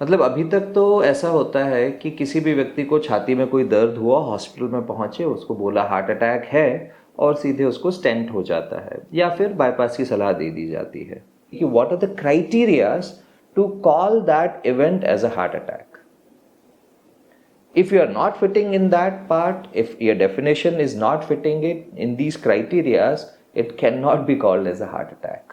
मतलब अभी तक तो ऐसा होता है कि किसी भी व्यक्ति को छाती में कोई दर्द हुआ, हॉस्पिटल में पहुंचे, उसको बोला हार्ट अटैक है और सीधे उसको स्टेंट हो जाता है या फिर बाईपास की सलाह दे दी जाती है कि what are the criterias to call that event as a heart attack. If you are not fitting in that part, if your definition is not fitting it in these criterias, it cannot be called as a heart attack.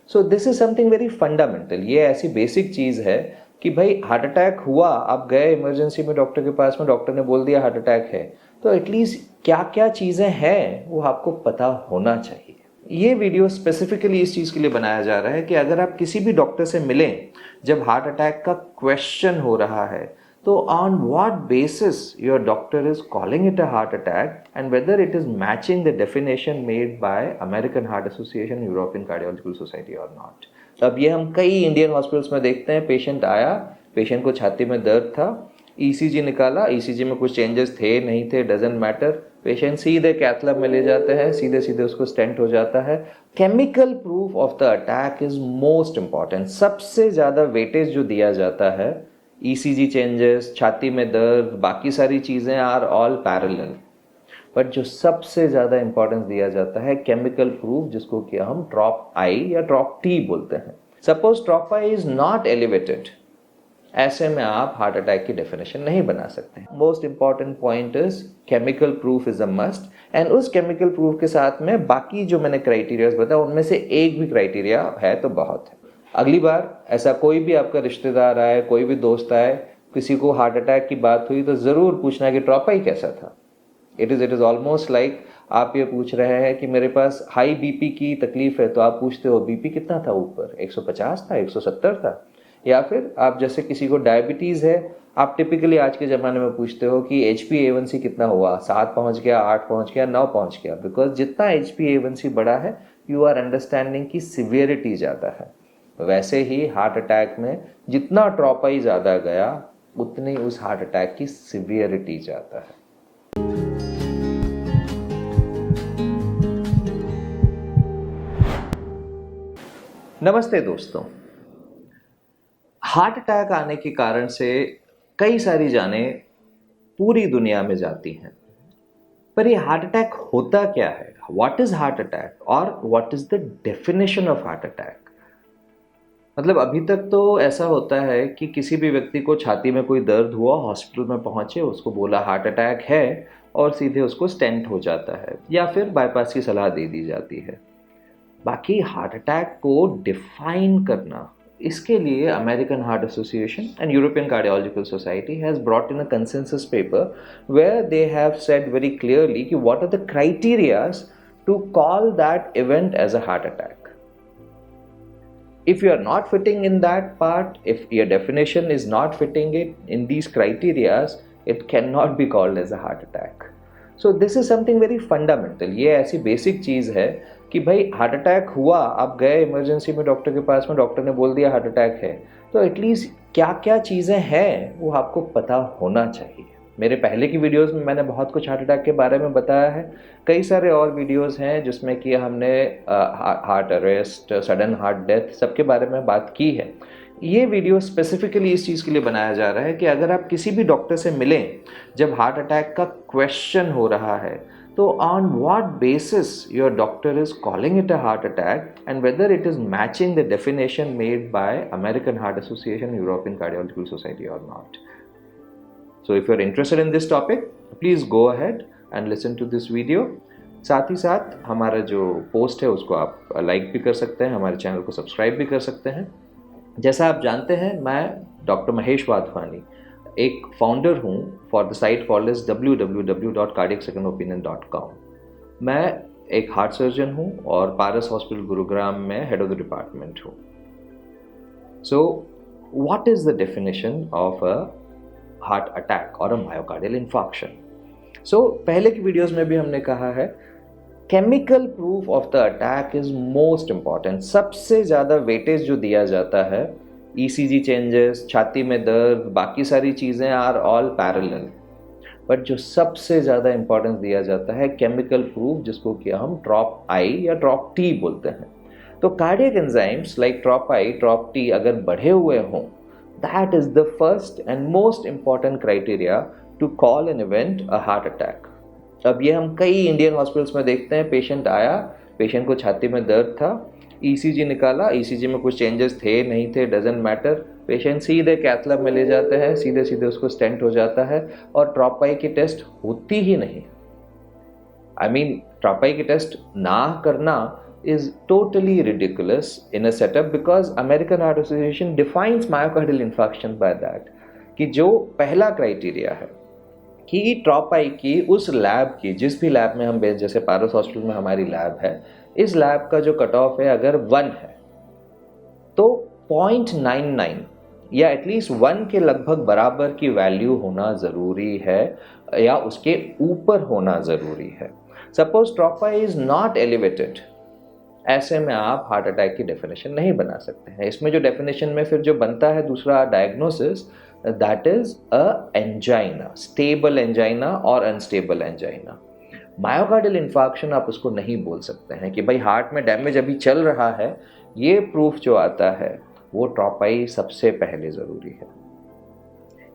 So this is something very fundamental. ये ऐसी basic चीज़ है कि भाई heart attack हुआ, आप गए emergency में doctor के पास में, डॉक्टर ने बोल दिया हार्ट अटैक है, तो एटलीस्ट क्या क्या चीज़ें हैं वो आपको पता होना चाहिए. ये वीडियो स्पेसिफिकली इस चीज़ के लिए बनाया जा रहा है कि अगर आप किसी भी डॉक्टर से मिलें जब हार्ट अटैक का क्वेश्चन हो रहा है, तो on what basis your doctor is calling it a heart attack and whether it is matching the definition made by American Heart Association, European Cardiological Society or not. अब ये हम कई Indian hospitals में देखते हैं, पेशेंट आया, patient को छाती में दर्द था, ईसीजी निकाला, ईसीजी में कुछ चेंजेस थे नहीं थे, डजेंट मैटर, पेशेंट सीधे कैथ लैब में ले जाते हैं, सीधे सीधे उसको स्टेंट हो जाता है. Chemical proof of the attack is most important. सबसे ज़्यादा वेटेज जो दिया जाता है, ECG चेंजेस, छाती में दर्द, बाकी सारी चीज़ें आर ऑल पैरेलल, बट जो सबसे ज़्यादा इंपॉर्टेंस दिया जाता है केमिकल प्रूफ, जिसको कि हम ट्रॉप आई या ट्रॉप टी बोलते हैं. Suppose trop I is not elevated, ऐसे में आप हार्ट अटैक की डेफिनेशन नहीं बना सकते. Most important point is chemical proof is a must, and उस केमिकल प्रूफ के साथ में बाकी जो मैंने क्राइटेरियाज बताया उनमें से एक भी क्राइटेरिया है तो बहुत है. अगली बार ऐसा कोई भी आपका रिश्तेदार आए, कोई भी दोस्त आए, किसी को हार्ट अटैक की बात हुई, तो ज़रूर पूछना कि ट्रॉप आई कैसा था. इट इज़ ऑलमोस्ट लाइक आप ये पूछ रहे हैं कि मेरे पास हाई बीपी की तकलीफ है, तो आप पूछते हो बीपी कितना था ऊपर, 150 था, 170 था. या फिर आप जैसे किसी को डायबिटीज़ है, आप टिपिकली आज के ज़माने में पूछते हो कि HbA1c कितना हुआ, 7 पहुँच गया, 8 पहुँच गया, 9 पहुँच गया. बिकॉज जितना HbA1c बड़ा है, यू आर अंडरस्टैंडिंग की सिवियरिटी ज़्यादा है. वैसे ही हार्ट अटैक में जितना ट्रॉप आई ज़्यादा गया, उतनी उस हार्ट अटैक की सिवियरिटी ज़्यादा है. नमस्ते दोस्तों. हार्ट अटैक आने के कारण से कई सारी जानें पूरी दुनिया में जाती हैं, पर ये हार्ट अटैक होता क्या है? व्हाट इज हार्ट अटैक और what is the definition of heart attack? मतलब अभी तक तो ऐसा होता है कि किसी भी व्यक्ति को छाती में कोई दर्द हुआ, हॉस्पिटल में पहुंचे, उसको बोला हार्ट अटैक है और सीधे उसको स्टेंट हो जाता है या फिर बाईपास की सलाह दे दी जाती है. बाकी हार्ट अटैक को डिफाइन करना, इसके लिए American heart association and European cardiological society has brought in a consensus paper where they have said very clearly कि what are the criterias to call that event as a heart attack. If you are not fitting in that part, if your definition is not fitting it in these criterias, it cannot be called as a heart attack. So this is something very fundamental. ये ऐसी basic चीज़ है कि भाई heart attack हुआ, आप गए emergency में doctor के पास में, डॉक्टर ने बोल दिया हार्ट अटैक है, तो एटलीस्ट क्या क्या चीज़ें हैं वो आपको पता होना चाहिए. मेरे पहले की वीडियोस में मैंने बहुत कुछ हार्ट अटैक के बारे में बताया है. कई सारे और वीडियोस हैं जिसमें कि हमने heart arrest, sudden heart death, सबके बारे में बात की है. ये वीडियो स्पेसिफिकली इस चीज़ के लिए बनाया जा रहा है कि अगर आप किसी भी डॉक्टर से मिलें जब हार्ट अटैक का क्वेश्चन हो रहा है, तो on what basis your doctor is calling it a heart attack and whether it is matching the definition made by American heart association, European cardiological society और not. So if you're interested in this topic, please go ahead and listen to this video. साथ ही साथ हमारा जो post है उसको आप like भी कर सकते हैं, हमारे चैनल को सब्सक्राइब भी कर सकते हैं. जैसा आप जानते हैं, मैं डॉक्टर महेश वाधवानी एक फाउंडर हूँ for the site called as www.cardiacsecondopinion.com. मैं एक हार्ट सर्जन हूँ और पारस हॉस्पिटल गुरुग्राम में हेड ऑफ द डिपार्टमेंट हूँ. So what is the definition of a heart attack और अ मायोकार्डियल इन्फार्क्शन? सो पहले की वीडियोस में भी हमने कहा है, chemical proof of the attack is most important. सबसे ज़्यादा वेटेज जो दिया जाता है, ECG चेंजेस, छाती में दर्द, बाकी सारी चीज़ें आर ऑल पैरेलल, बट जो सबसे ज़्यादा इंपॉर्टेंस दिया जाता है केमिकल प्रूफ, जिसको कि हम ट्रॉप आई या ट्रॉप टी बोलते हैं. तो कार्डियक एंजाइम्स लाइक ट्रॉप आई, ट्रॉप टी अगर बढ़े हुए हों, That is the first and most important criteria to call an event a heart attack. अब ये हम कई इंडियन हॉस्पिटल्स में देखते हैं, पेशेंट आया, पेशेंट को छाती में दर्द था, ईसीजी निकाला, ईसीजी में कुछ चेंजेस थे नहीं थे, डजेंट मैटर, पेशेंट सीधे कैथ लैब में ले जाते हैं, सीधे सीधे उसको स्टेंट हो जाता है और ट्रॉपाई की टेस्ट होती ही नहीं. आई मीन ट्रॉपाई की टेस्ट ना करना is totally ridiculous in a setup because American Heart Association defines myocardial infarction by that कि जो पहला क्राइटेरिया है कि ट्रॉपाई की उस लैब की, जिस भी लैब में हम बेस, जैसे पारस हॉस्पिटल में हमारी लैब है, इस लैब का जो कट ऑफ है अगर 1 है तो 0.99 या एटलीस्ट 1 के लगभग बराबर की वैल्यू होना ज़रूरी है या उसके ऊपर होना ज़रूरी है. सपोज ट्रॉपाई इज नॉट एलिवेटेड, ऐसे में आप हार्ट अटैक की डेफिनेशन नहीं बना सकते हैं. इसमें जो डेफिनेशन में फिर जो बनता है दूसरा diagnosis, that is a angina, stable angina और अनस्टेबल एंजाइना. मायोकार्डियल इन्फार्क्शन आप उसको नहीं बोल सकते हैं कि भाई हार्ट में डैमेज अभी चल रहा है. ये प्रूफ जो आता है वो ट्रॉपाई सबसे पहले ज़रूरी है.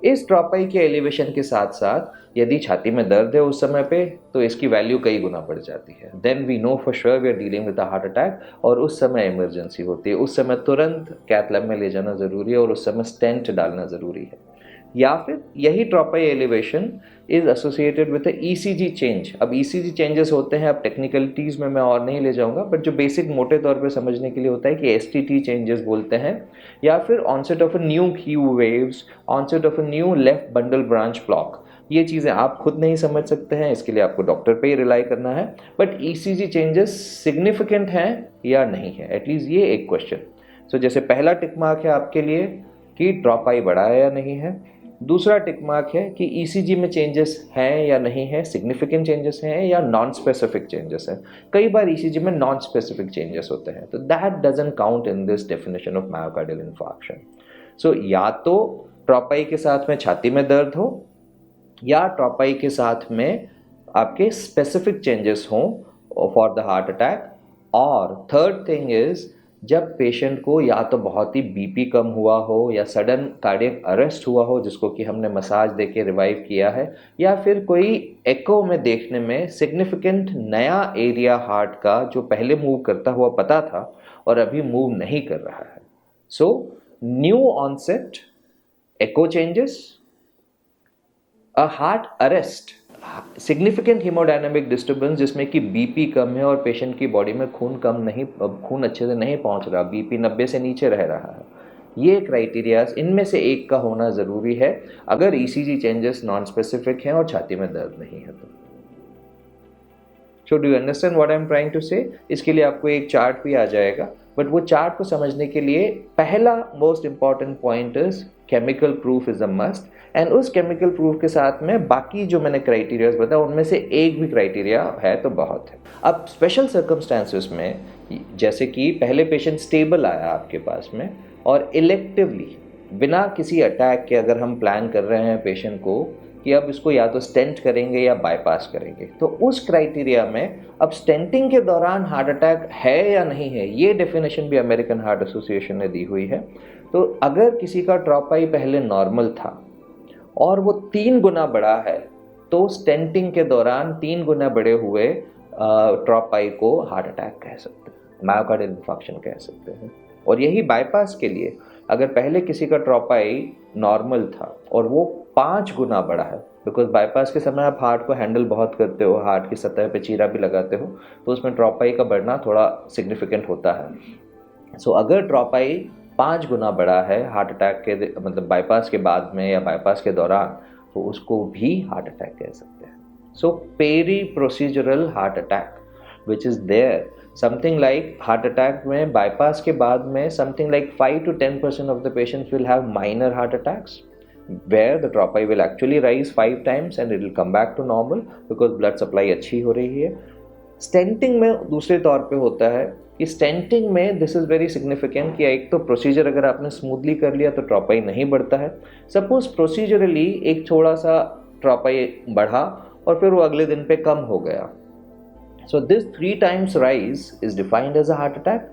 इस ट्रॉपाई के एलिवेशन के साथ साथ यदि छाती में दर्द है उस समय पे तो इसकी वैल्यू कई गुना बढ़ जाती है. Then we know for sure we are dealing with a heart attack और उस समय इमरजेंसी होती है. उस समय तुरंत कैथ लैब में ले जाना ज़रूरी है और उस समय स्टेंट डालना ज़रूरी है. या फिर यही trop I elevation is associated with ECG change. अब ईसीजी चेंजेस होते हैं, अब टेक्निकलिटीज़ में मैं और नहीं ले जाऊंगा, बट जो बेसिक मोटे तौर पे समझने के लिए होता है कि एसटीटी चेंजेस बोलते हैं, या फिर onset of a new Q waves, onset of a new left bundle branch block. ये चीज़ें आप खुद नहीं समझ सकते हैं, इसके लिए आपको डॉक्टर पे ही रिलाई करना है. बट ईसीजी चेंजेस सिग्निफिकेंट हैं या नहीं है, एटलीस्ट ये एक क्वेश्चन. सो जैसे पहला टिक मार्क है आपके लिए कि ट्रॉपाई बढ़ा है या नहीं है. दूसरा टिक मार्क है कि ईसीजी में चेंजेस हैं या नहीं है, सिग्निफिकेंट चेंजेस हैं या नॉन स्पेसिफिक चेंजेस हैं. कई बार ईसीजी में नॉन स्पेसिफिक चेंजेस होते हैं, तो that doesn't count in this definition of myocardial infarction. So या तो ट्रॉपाई के साथ में छाती में दर्द हो या ट्रॉपाई के साथ में आपके स्पेसिफिक चेंजेस हों फॉर द हार्ट अटैक. और थर्ड थिंग इज जब पेशेंट को या तो बहुत ही बीपी कम हुआ हो या सडन कार्डियक अरेस्ट हुआ हो जिसको कि हमने मसाज देके रिवाइव किया है, या फिर कोई एको में देखने में सिग्निफिकेंट नया एरिया हार्ट का जो पहले मूव करता हुआ पता था और अभी मूव नहीं कर रहा है. So new onset echo changes, a heart arrest, significant haemodynamic disturbance जिसमें कि बीपी कम है और पेशेंट की बॉडी में खून अच्छे से नहीं पहुंच रहा, बीपी 90 से नीचे रह रहा है. ये क्राइटेरियाज इनमें से एक का होना ज़रूरी है अगर ईसीजी चेंजेस नॉन स्पेसिफिक हैं और छाती में दर्द नहीं है तो. So do you understand what I am trying to say. इसके लिए आपको एक चार्ट भी आ जाएगा, बट वो चार्ट को समझने के लिए पहला most important point is chemical proof is a must. And उस केमिकल प्रूफ के साथ में बाकी जो मैंने क्राइटेरियाज बताया उनमें से एक भी क्राइटेरिया है तो बहुत है. अब स्पेशल सर्कमस्टांसेस में जैसे कि पहले पेशेंट स्टेबल आया आपके पास में और इलेक्टिवली बिना किसी अटैक के अगर हम प्लान कर रहे हैं पेशेंट को कि अब इसको या तो स्टेंट करेंगे या बाईपास करेंगे, तो उस क्राइटेरिया में अब स्टेंटिंग के दौरान हार्ट अटैक है या नहीं है, ये डेफिनेशन भी अमेरिकन हार्ट एसोसिएशन ने दी हुई है. तो अगर किसी का ट्रॉपाई पहले नॉर्मल था और वो 3 गुना बड़ा है तो स्टेंटिंग के दौरान 3 गुना बड़े हुए ट्रॉपाई को हार्ट अटैक कह सकते हैं, मायोकार्डियल इन्फार्क्शन कह सकते हैं. और यही बाईपास के लिए अगर पहले किसी का ट्रॉपाई नॉर्मल था और वो 5 गुना बड़ा है, बिकॉज बाईपास के समय आप हार्ट को हैंडल बहुत करते हो, हार्ट की सतह पे चीरा भी लगाते हो, तो उसमें ट्रॉपाई का बढ़ना थोड़ा सिग्निफिकेंट होता है. सो अगर ट्रॉपाई 5 गुना बड़ा है हार्ट अटैक के मतलब बाईपास के बाद में या बाईपास के दौरान, तो उसको भी हार्ट अटैक कह सकते हैं. So peri procedural heart attack which is there, something like heart attack में बाईपास के बाद में something like 5 to 10% of the patients will have minor heart attacks where the tropi will actually rise 5 times and it will come back to normal because blood supply अच्छी हो रही है. Stenting में दूसरे तौर पे होता है कि स्टेंटिंग में दिस इज़ वेरी सिग्निफिकेंट कि एक तो प्रोसीजर अगर आपने स्मूथली कर लिया तो ट्रॉपाई नहीं बढ़ता है. सपोज प्रोसीजरली एक थोड़ा सा ट्रॉपाई बढ़ा और फिर वो अगले दिन पे कम हो गया, so this 3 times rise is defined as a heart attack.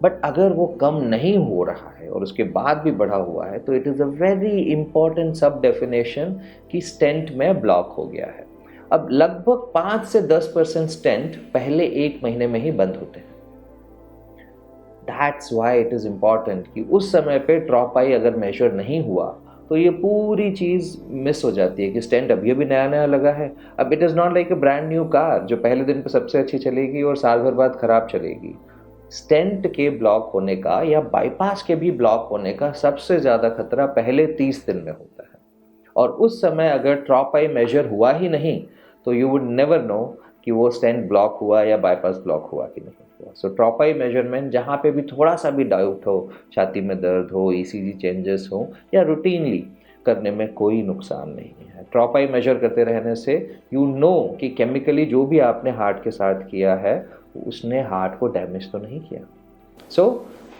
But अगर वो कम नहीं हो रहा है और उसके बाद भी बढ़ा हुआ है तो it is a very important सब डेफिनेशन कि स्टेंट में ब्लॉक हो गया है। अब लगभग 5 से 10% स्टेंट पहले 1 महीने में ही बंद होते हैं। That's why it is important कि उस समय पे ड्रॉप आई अगर मेजर नहीं हुआ तो ये पूरी चीज़ मिस हो जाती है कि स्टेंट अभी भी नया नया लगा है। अब it is not like a brand new car जो पहले दिन पे सबसे अच्छी चलेगी और साल भर बाद खराब चलेगी। स्टेंट के ब्लॉक होने का या बाईपास के भी ब्लॉक होने का सबसे ज़्यादा खतरा पहले 30 दिन में होता है, और उस समय अगर ड्रॉप आई मेजर हुआ ही नहीं तो यू वुड नेवर नो कि वो स्टेंट ब्लॉक हुआ या बाईपास ब्लॉक हुआ कि नहीं हुआ। सो ड्रॉप आई मेजरमेंट जहाँ पे भी थोड़ा सा भी डाउट हो, छाती में दर्द हो, ईसीजी चेंजेस हो, या रूटीनली करने में कोई नुकसान नहीं है। ड्रॉप आई मेजर करते रहने से यू नो कि केमिकली जो भी आपने हार्ट के साथ किया है उसने हार्ट को डैमेज तो नहीं किया। सो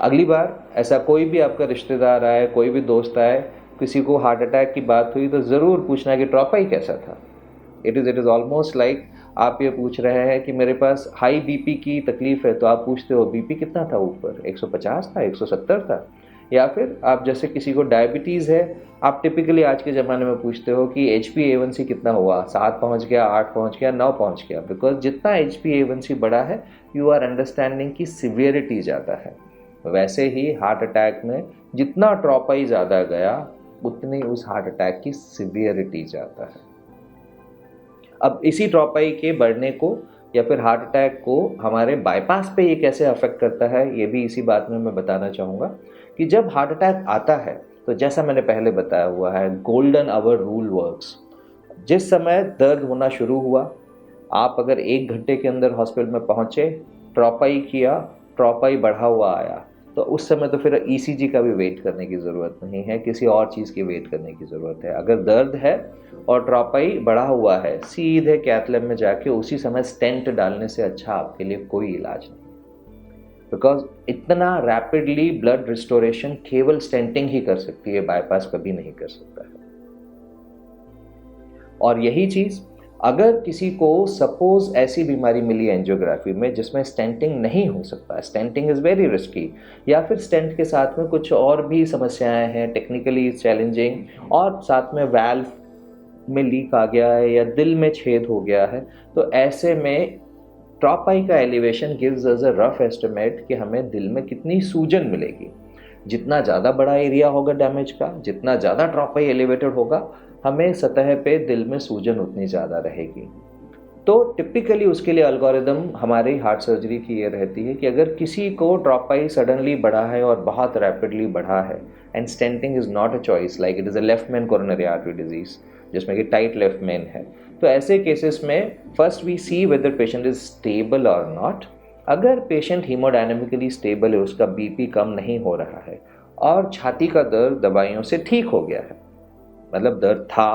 अगली बार ऐसा कोई भी आपका रिश्तेदार आए, कोई भी दोस्त आए, किसी को हार्ट अटैक की बात हुई तो ज़रूर पूछना कि ड्रॉप आई कैसा था। इट इज़ ऑलमोस्ट लाइक आप ये पूछ रहे हैं कि मेरे पास हाई बीपी की तकलीफ़ है तो आप पूछते हो बीपी कितना था ऊपर, 150 था, 170 था। या फिर आप जैसे किसी को डायबिटीज़ है, आप टिपिकली आज के ज़माने में पूछते हो कि HbA1c कितना हुआ, 7 पहुंच गया, 8 पहुंच गया, 9 पहुंच गया। बिकॉज जितना HbA1c बढ़ा है यू आर अंडरस्टैंडिंग की सिवियरिटी ज़्यादा है। वैसे ही हार्ट अटैक में जितना ड्रॉप आई ज़्यादा गया उतनी उस हार्ट अटैक की सिवियरिटी ज़्यादा है। अब इसी ड्रॉप आई के बढ़ने को या फिर हार्ट अटैक को हमारे बाईपास पे ये कैसे अफेक्ट करता है, ये भी इसी बात में मैं बताना चाहूँगा कि जब हार्ट अटैक आता है तो जैसा मैंने पहले बताया हुआ है, गोल्डन आवर रूल वर्क्स। जिस समय दर्द होना शुरू हुआ, आप अगर 1 घंटे के अंदर हॉस्पिटल में पहुँचे, ड्रॉप आई किया, ड्रॉप आई बढ़ा हुआ आया, तो उस समय तो फिर ईसीजी का भी वेट करने की ज़रूरत नहीं है, किसी और चीज़ की वेट करने की ज़रूरत है। अगर दर्द है और ड्रॉप आई बढ़ा हुआ है, सीधे कैथ लैब में जाके उसी समय स्टेंट डालने से अच्छा आपके लिए कोई इलाज नहीं। बिकॉज इतना रैपिडली ब्लड रिस्टोरेशन केवल स्टेंटिंग ही कर सकती है, बाईपास कभी नहीं कर सकता है। और यही चीज़ अगर किसी को सपोज ऐसी बीमारी मिली एंजियोग्राफी में जिसमें स्टेंटिंग नहीं हो सकता, स्टेंटिंग इज़ वेरी रिस्की, या फिर स्टेंट के साथ में कुछ और भी समस्याएं हैं, टेक्निकली चैलेंजिंग, और साथ में वाल्व में लीक आ गया है या दिल में छेद हो गया है, तो ऐसे में ड्रॉप आई का elevation gives us a rough estimate कि हमें दिल में कितनी सूजन मिलेगी। जितना ज़्यादा बड़ा एरिया होगा डैमेज का, जितना ज़्यादा ड्रॉप आई एलिवेटेड होगा, हमें सतह पे दिल में सूजन उतनी ज़्यादा रहेगी। तो टिपिकली उसके लिए एल्गोरिदम हमारी हार्ट सर्जरी की ये रहती है कि अगर किसी को ड्रॉप आई सडनली बढ़ा है और बहुत रैपिडली बढ़ा है and stenting is not a choice, like it is a left main coronary artery disease जिसमें कि टाइट लेफ्ट मेन है, तो ऐसे केसेस में first we see whether patient is stable और नॉट। अगर पेशेंट हीमोडायनेमिकली स्टेबल है, उसका बीपी कम नहीं हो रहा है और छाती का दर्द दवाइयों से ठीक हो गया है, मतलब दर्द था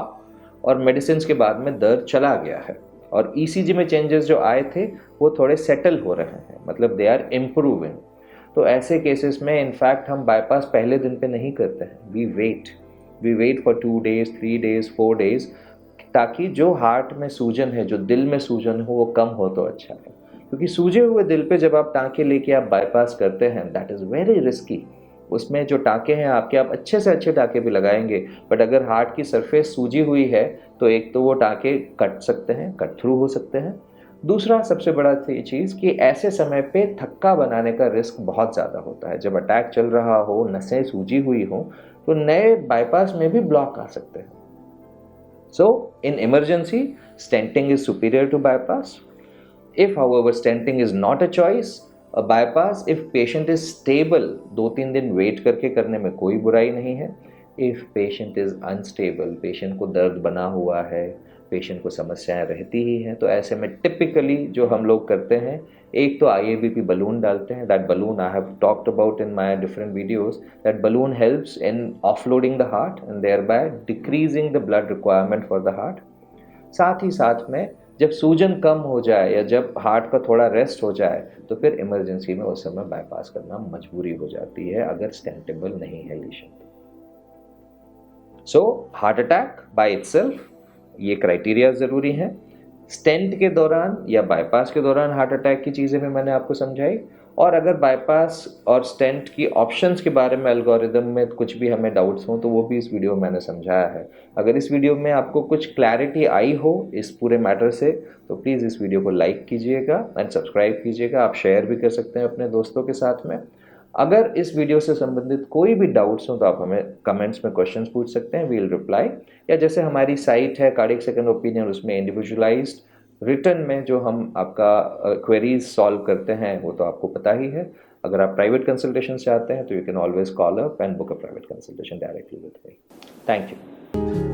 और मेडिसिन के बाद में दर्द चला गया है, और ईसीजी में चेंजेस जो आए थे वो थोड़े सेटल हो रहे हैं, मतलब दे आर इम्प्रूविंग, तो ऐसे केसेस में इनफैक्ट हम बाईपास पहले दिन पे नहीं करते हैं। We wait for 2 days, 3 days, 4 days, ताकि जो हार्ट में सूजन है, जो दिल में सूजन हो, वो कम हो तो अच्छा है। क्योंकि सूजे हुए दिल पे जब आप टाँके लेके आप बाईपास करते हैं, दैट इज़ वेरी रिस्की। उसमें जो टाँके हैं आपके, आप अच्छे से अच्छे टाँके भी लगाएंगे, बट अगर हार्ट की सरफेस सूजी हुई है तो एक तो वो टाँके कट सकते हैं, कट थ्रू हो सकते हैं। दूसरा सबसे बड़ा चीज़ कि ऐसे समय पे थक्का बनाने का रिस्क बहुत ज़्यादा होता है। जब अटैक चल रहा हो, नसें सूजी हुई हो, तो नए बाईपास में भी ब्लॉक आ सकते हैं। So, in emergency, stenting is superior to bypass. If, however, stenting is not a choice, a bypass, if patient is stable, 2-3 दिन वेट करके करने में कोई बुराई नहीं है। If patient is unstable, patient को दर्द बना हुआ है, पेशेंट को समस्याएं रहती ही हैं, तो ऐसे में टिपिकली जो हम लोग करते हैं, एक तो IABP बलून डालते हैं। That balloon I have talked about in my different videos. That balloon helps in offloading the heart and thereby decreasing the blood requirement for the heart. साथ ही साथ में जब सूजन कम हो जाए या जब हार्ट का थोड़ा रेस्ट हो जाए, तो फिर इमरजेंसी में उस समय बाईपास करना मजबूरी हो जाती है अगर स्टेंटेबल नहीं है लीशन। So heart attack by itself, ये क्राइटेरिया ज़रूरी हैं। स्टेंट के दौरान या बाईपास के दौरान हार्ट अटैक की चीज़ें भी मैंने आपको समझाई, और अगर बाईपास और स्टेंट की ऑप्शंस के बारे में एल्गोरिदम में कुछ भी हमें डाउट्स हों तो वो भी इस वीडियो में मैंने समझाया है। अगर इस वीडियो में आपको कुछ क्लैरिटी आई हो इस पूरे मैटर से तो प्लीज़ इस वीडियो को लाइक कीजिएगा एंड सब्सक्राइब कीजिएगा। आप शेयर भी कर सकते हैं अपने दोस्तों के साथ में। अगर इस वीडियो से संबंधित कोई भी डाउट्स हो तो आप हमें कमेंट्स में क्वेश्चंस पूछ सकते हैं, वी विल रिप्लाई। या जैसे हमारी साइट है कार्डियक सेकंड ओपिनियन, उसमें इंडिविजुअलाइज्ड रिटर्न में जो हम आपका क्वेरीज सॉल्व करते हैं वो तो आपको पता ही है। अगर आप प्राइवेट कंसल्टेशन चाहते हैं तो you can always call up and book a private consultation directly with me. Thank you.